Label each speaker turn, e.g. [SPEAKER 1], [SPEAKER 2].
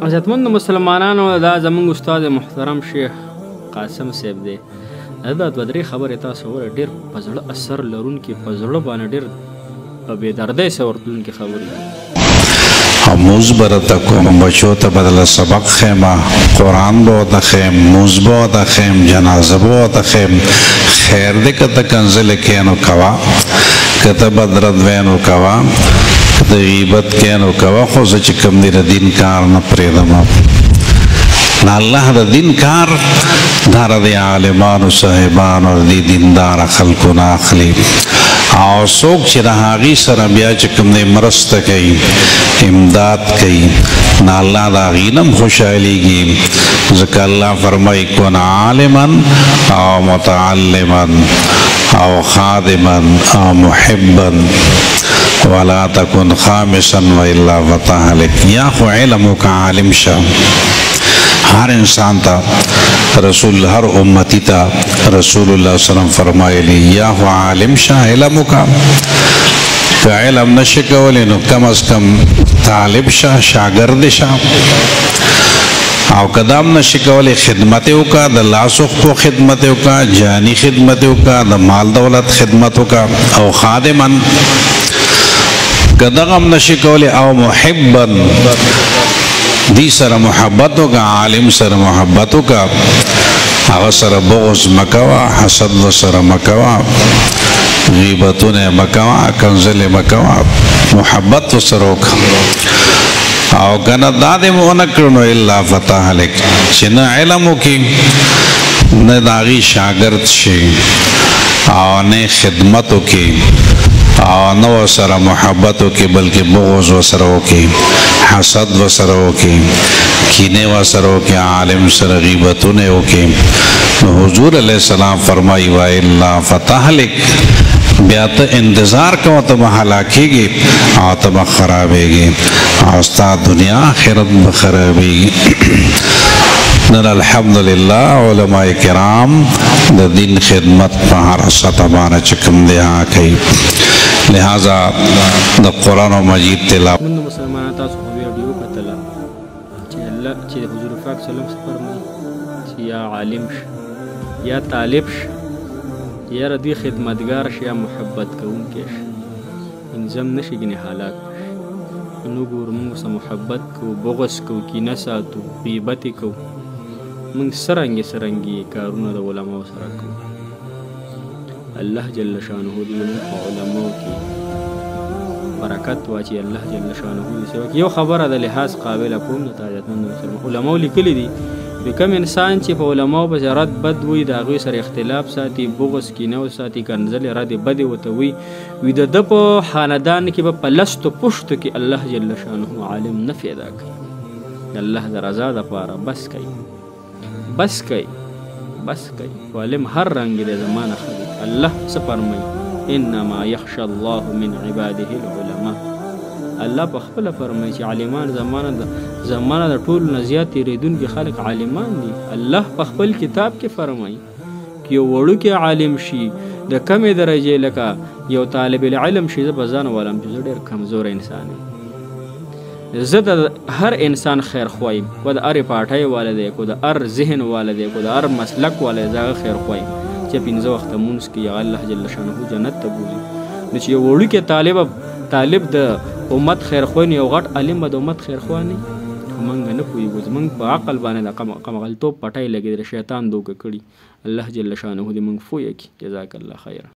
[SPEAKER 1] عزتمند مسلمانانو دا زمونږ استاد محترم شیخ قاسم صاحب دی. دا دوه درې خبرې تاسو وره ډېر په زړه اثر لرونکي په زړه باندې ډېر په بېدردۍ سره ورتلونکي خبرې دي.
[SPEAKER 2] موز برته کوم بچو ته بدل سبق خیمه قرآن به ورته خیم موز به ورته خیم جنازه به ورته خیم خیر دی که ته کنزل کینو کوه که ته بدرد وینو کوه که ته غیبت کینو کوه خو زه چې کوم دی د دین کار نه پرېږدم. د الله د دین کار دا د عالمانو صاحبانو د دیندار خلکو نه اخلي او څوک چې د هغې سره بیا چې کوم دی مرسته کوي امداد کوي نه الله د هغې نه هم خوشحالېږي. ځکه الله فرمایي کن عالما او متعلما او خادما او محبا ولا تكن خامسا والا فتهلك. یا خو علم وکړه عالم شه. ہر انسان تا رسول ہر امتی تا رسول اللہ صلی اللہ علیہ وسلم فرمائلی یا ہو عالم شاہ علمو کا کہ علم نشکولی نو کم از کم طالب شاہ شاگرد شاہ او قدام نشکولی خدمتیو کا دا لاسخ کو خدمتیو کا جانی خدمتیو کا دا مال دولت خدمتو کا او خادمن قدام نشکولی او محبن دی سر محبتو کا عالم سر محبتو کا آغا سر بغض مکوا حسد و سر مکوا غیبتون مکوا کنزل مکوا محبت و سروک او کنا دادم اونکرنو اللہ فتح لک چنا علمو کی نداغی شاگرد شی او نے خدمتو کی نو سر محبتو کی بلکہ بغض و سرو کی حسد و سرو کی کینے و سرو کی عالم سر غیبتو نے ہو کی حضور علیہ السلام فرمائی وَإِلَّا فَتَحْلِكْ بیات انتظار کو تم ہلاکی گی اور تم خرابے گی استاد دنیا آخرت بخرابے گی. نن الحمدللہ علماء کرام دا دین خدمت پہر سطبانا چکم دیا کئی لہذا دا قرآن و مجید تلاوت
[SPEAKER 1] من مسلمان تاسو په ویډیو کتله چې الله چې حضور پاک صلی الله علیه وسلم فرمایي چې یا عالم شه یا طالب شه یا ردی خدمتگار شه یا محبت کوونکی شه انظم نشي ګنې حالات نو ګورو موږ سره محبت کوو بغض کوو کینه ساتو غیبت کوو موږ سرنګي کارونه د علماو سره کوو. الله جل شانه دې موږ په علماو کې برکت واچي. الله جل شانه دې یو خبره د لحاظ قابله کوم د عزتمند مسلمان علماو لیکلي دي د کوم انسان چې په علماو په رد بد وي د هغوی سره اختلاف ساتي بغض کینه وساتي کنځلې ردې بدې ورته وي د ده په خاندان کې به په لستو پشتو کې الله جل شانه عالم نه پیدا کوي. د الله د رضا دپاره بس کوي عالم هر رنګ د زمانه خلک الله څه فرمایي انما یخشى الله من عباده العلماء. الله په خپله فرمایي چې عالمان زمانه د ټولو نه زیات تېرېدونکي خلک عالمان دي. الله په خپل کتاب کې فرمایي که یو وړوکی عالم شي د کمې درجې لکه یو طالب العلم شي زه به ځان وایم چې زه ډېر کمزوره انسان یم. زه د هر انسان خیر خوایم کو د هرې پاټۍ والا دی کو د هر ذهن والا دی کو د هر مسلک والا دی زه هغه خیر خوایم چې پنځه وخته مونځ کوي هغه الله جل شانه جنت ته بولي. نو چې یو وړوکی طالب د امت خیر خواه نه یو غټ عالم به د امت خیر خواه نه موږ نه پوهېږو زموږ په عقل باندې د قمغلتوب پټۍ لګېدلې شیطان دوکه کړي. الله جل شانه دې موږ پوه کړي. جزاک الله خیره.